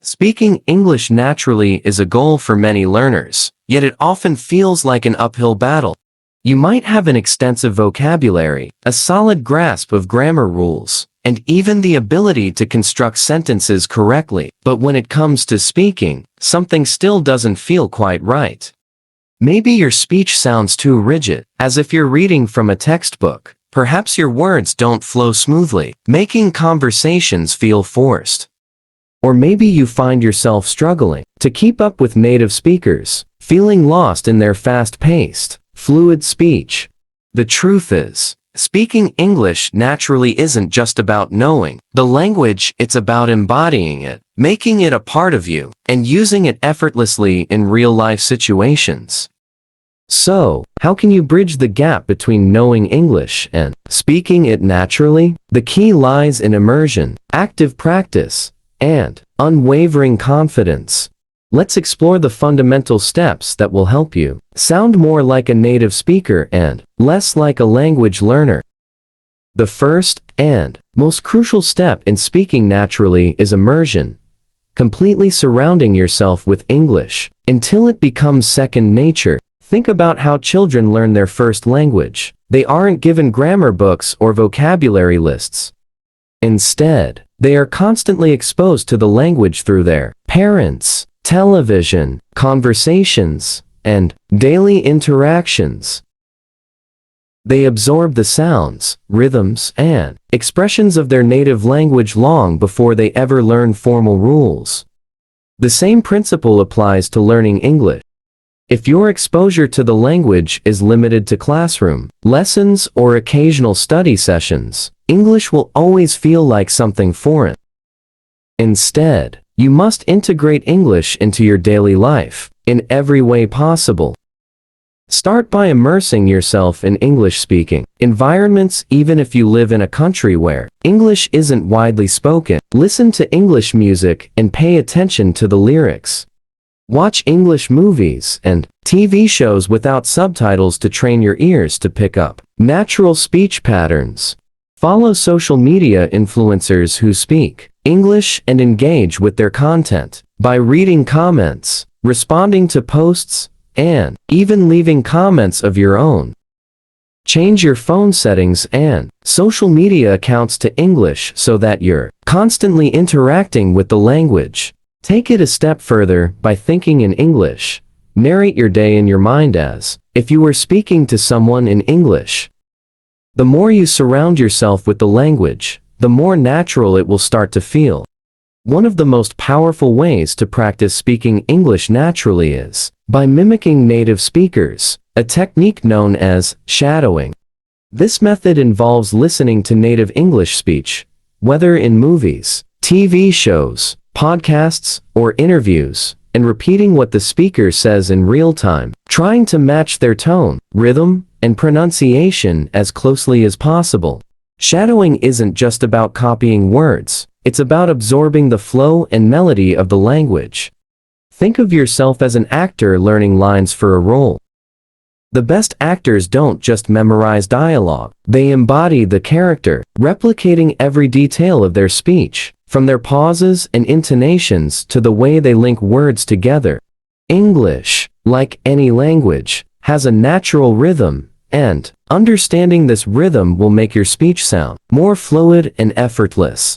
Speaking English naturally is a goal for many learners, yet it often feels like an uphill battle. You might have an extensive vocabulary, a solid grasp of grammar rules, and even the ability to construct sentences correctly, but when it comes to speaking, something still doesn't feel quite right. Maybe your speech sounds too rigid, as if you're reading from a textbook. Perhaps your words don't flow smoothly, making conversations feel forced. Or maybe you find yourself struggling to keep up with native speakers, feeling lost in their fast-paced, fluid speech. The truth is, speaking English naturally isn't just about knowing the language, it's about embodying it, making it a part of you, and using it effortlessly in real-life situations. So, how can you bridge the gap between knowing English and speaking it naturally? The key lies in immersion, active practice, and unwavering confidence. Let's explore the fundamental steps that will help you sound more like a native speaker and less like a language learner. The first and most crucial step in speaking naturally is immersion, completely surrounding yourself with English until it becomes second nature. Think about how children learn their first language. They aren't given grammar books or vocabulary lists. Instead, they are constantly exposed to the language through their parents, television, conversations, and daily interactions. They absorb the sounds, rhythms, and expressions of their native language long before they ever learn formal rules. The same principle applies to learning English. If your exposure to the language is limited to classroom lessons or occasional study sessions, English will always feel like something foreign. Instead, you must integrate English into your daily life, in every way possible. Start by immersing yourself in English-speaking environments. Even if you live in a country where English isn't widely spoken, listen to English music and pay attention to the lyrics. Watch English movies and TV shows without subtitles to train your ears to pick up natural speech patterns. Follow social media influencers who speak English and engage with their content by reading comments, responding to posts, and even leaving comments of your own. Change your phone settings and social media accounts to English so that you're constantly interacting with the language. Take it a step further by thinking in English. Narrate your day in your mind as if you were speaking to someone in English. The more you surround yourself with the language, the more natural it will start to feel. One of the most powerful ways to practice speaking English naturally is by mimicking native speakers, a technique known as shadowing. This method involves listening to native English speech, whether in movies, TV shows, podcasts, or interviews, and repeating what the speaker says in real time, trying to match their tone, rhythm, and pronunciation as closely as possible. Shadowing isn't just about copying words, it's about absorbing the flow and melody of the language. Think of yourself as an actor learning lines for a role. The best actors don't just memorize dialogue, they embody the character, replicating every detail of their speech, from their pauses and intonations to the way they link words together. English, like any language, has a natural rhythm, and understanding this rhythm will make your speech sound more fluid and effortless.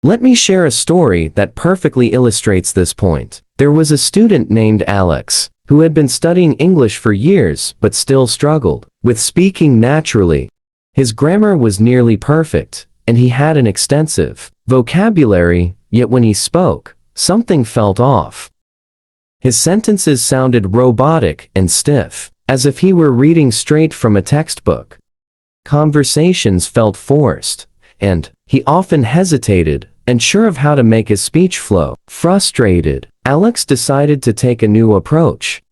Let me share a story that perfectly illustrates this point. There was a student named Alex, who had been studying English for years but still struggled with speaking naturally. His grammar was nearly perfect, and he had an extensive vocabulary, yet when he spoke, something felt off. His sentences sounded robotic and stiff, as if he were reading straight from a textbook. Conversations felt forced, and he often hesitated, unsure of how to make his speech flow. Frustrated, Alex decided to take a new approach.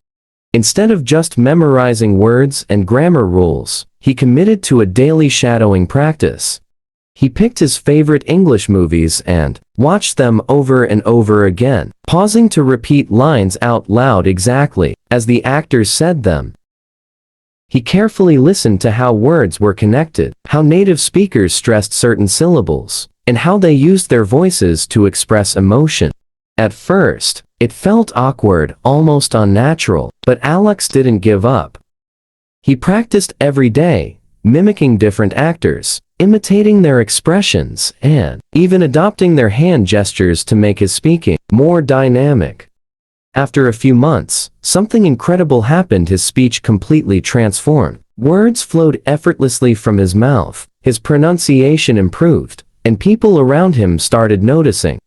Instead of just memorizing words and grammar rules, he committed to a daily shadowing practice. He picked his favorite English movies and watched them over and over again, pausing to repeat lines out loud exactly as the actors said them. He carefully listened to how words were connected, how native speakers stressed certain syllables, and how they used their voices to express emotion. At first, it felt awkward, almost unnatural, but Alex didn't give up. He practiced every day, mimicking different actors, imitating their expressions, and even adopting their hand gestures to make his speaking more dynamic. After a few months, something incredible happened. His speech completely transformed. Words flowed effortlessly from his mouth, his pronunciation improved, and people around him started noticing.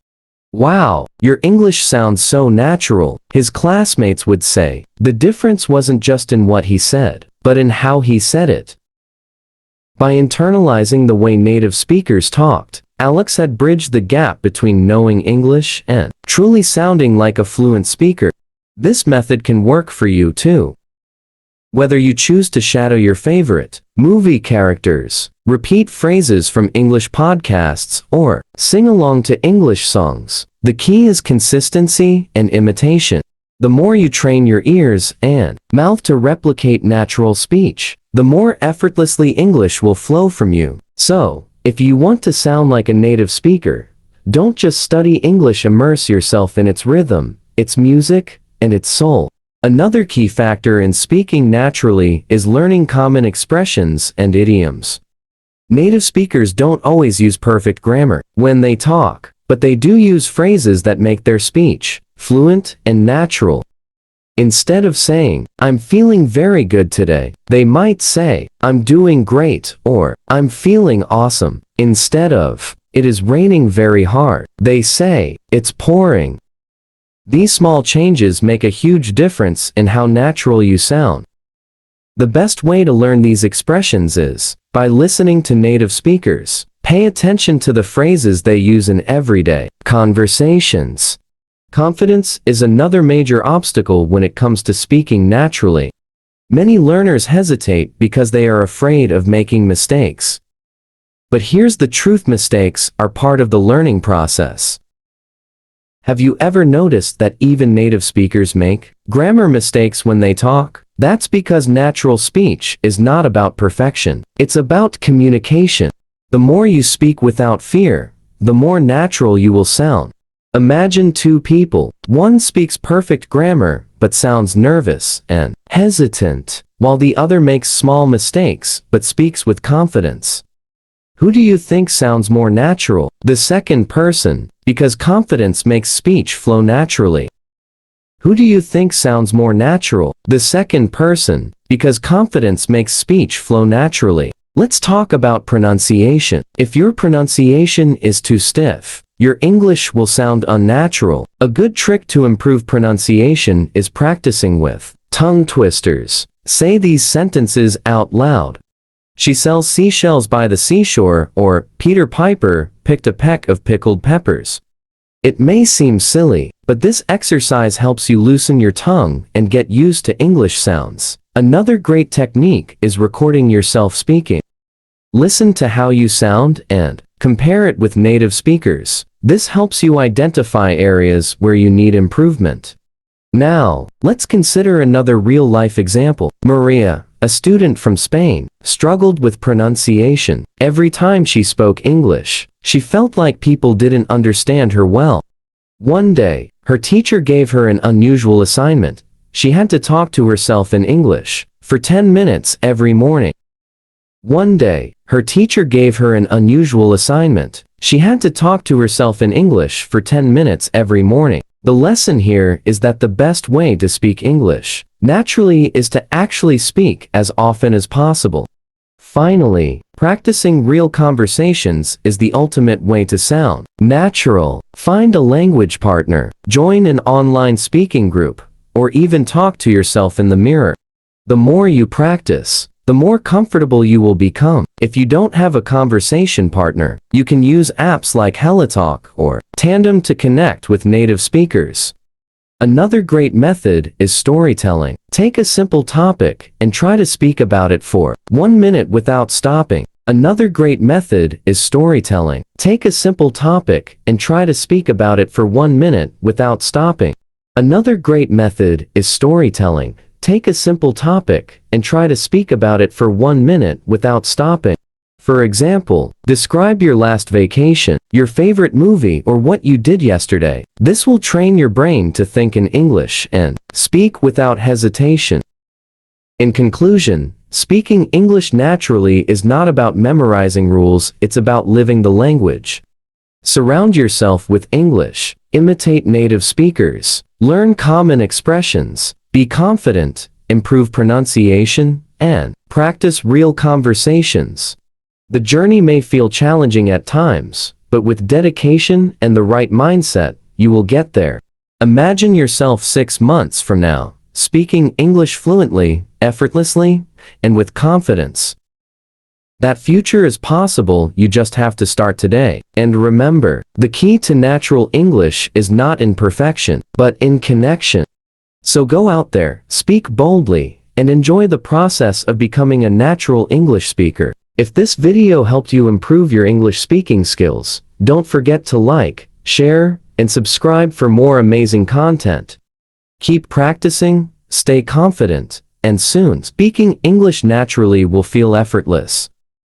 "Wow, your English sounds so natural," his classmates would say. The difference wasn't just in what he said, but in how he said it. By internalizing the way native speakers talked, Alex had bridged the gap between knowing English and truly sounding like a fluent speaker. This method can work for you too. Whether you choose to shadow your favorite movie characters, repeat phrases from English podcasts, or sing along to English songs, the key is consistency and imitation. The more you train your ears and mouth to replicate natural speech, the more effortlessly English will flow from you. So, if you want to sound like a native speaker, don't just study English, immerse yourself in its rhythm, its music, and its soul. Another key factor in speaking naturally is learning common expressions and idioms. Native speakers don't always use perfect grammar when they talk, but they do use phrases that make their speech fluent and natural. Instead of saying, "I'm feeling very good today," they might say, "I'm doing great," or "I'm feeling awesome." Instead of, "It is raining very hard," they say, "It's pouring." These small changes make a huge difference in how natural you sound. The best way to learn these expressions is by listening to native speakers. Pay attention to the phrases they use in everyday conversations. Confidence is another major obstacle when it comes to speaking naturally. Many learners hesitate because they are afraid of making mistakes. But here's the truth: mistakes are part of the learning process. Have you ever noticed that even native speakers make grammar mistakes when they talk? That's because natural speech is not about perfection. It's about communication. The more you speak without fear, the more natural you will sound. Imagine two people. One speaks perfect grammar but sounds nervous and hesitant, while the other makes small mistakes but speaks with confidence. Who do you think sounds more natural? The second person, because confidence makes speech flow naturally. Who do you think sounds more natural? The second person, because confidence makes speech flow naturally. Let's talk about pronunciation. If your pronunciation is too stiff, your English will sound unnatural. A good trick to improve pronunciation is practicing with tongue twisters. Say these sentences out loud. She sells seashells by the seashore, or Peter Piper picked a peck of pickled peppers. It may seem silly, but this exercise helps you loosen your tongue and get used to English sounds. Another great technique is recording yourself speaking. Listen to how you sound and compare it with native speakers. This helps you identify areas where you need improvement. Now, let's consider another real-life example. Maria, a student from Spain, struggled with pronunciation. Every time she spoke English, she felt like people didn't understand her well. One day, her teacher gave her an unusual assignment. She had to talk to herself in English for 10 minutes every morning. One day, her teacher gave her an unusual assignment. She had to talk to herself in English for 10 minutes every morning. The lesson here is that the best way to speak English naturally is to actually speak as often as possible. Finally, practicing real conversations is the ultimate way to sound natural. Find a language partner, join an online speaking group, or even talk to yourself in the mirror. The more you practice, the more comfortable you will become. If you don't have a conversation partner, you can use apps like HelloTalk or Tandem to connect with native speakers. Another great method is storytelling. Take a simple topic and try to speak about it for 1 minute without stopping. Another great method is storytelling. Take a simple topic and try to speak about it for 1 minute without stopping. Another great method is storytelling. Take a simple topic and try to speak about it for 1 minute without stopping. For example, describe your last vacation, your favorite movie, or what you did yesterday. This will train your brain to think in English and speak without hesitation. In conclusion, speaking English naturally is not about memorizing rules, it's about living the language. Surround yourself with English, imitate native speakers, learn common expressions, be confident, improve pronunciation, and practice real conversations. The journey may feel challenging at times, but with dedication and the right mindset, you will get there. Imagine yourself 6 months from now, speaking English fluently, effortlessly, and with confidence. That future is possible, you just have to start today. And remember, the key to natural English is not in perfection, but in connection. So go out there, speak boldly, and enjoy the process of becoming a natural English speaker. If this video helped you improve your English speaking skills, don't forget to like, share, and subscribe for more amazing content. Keep practicing, stay confident, and soon speaking English naturally will feel effortless.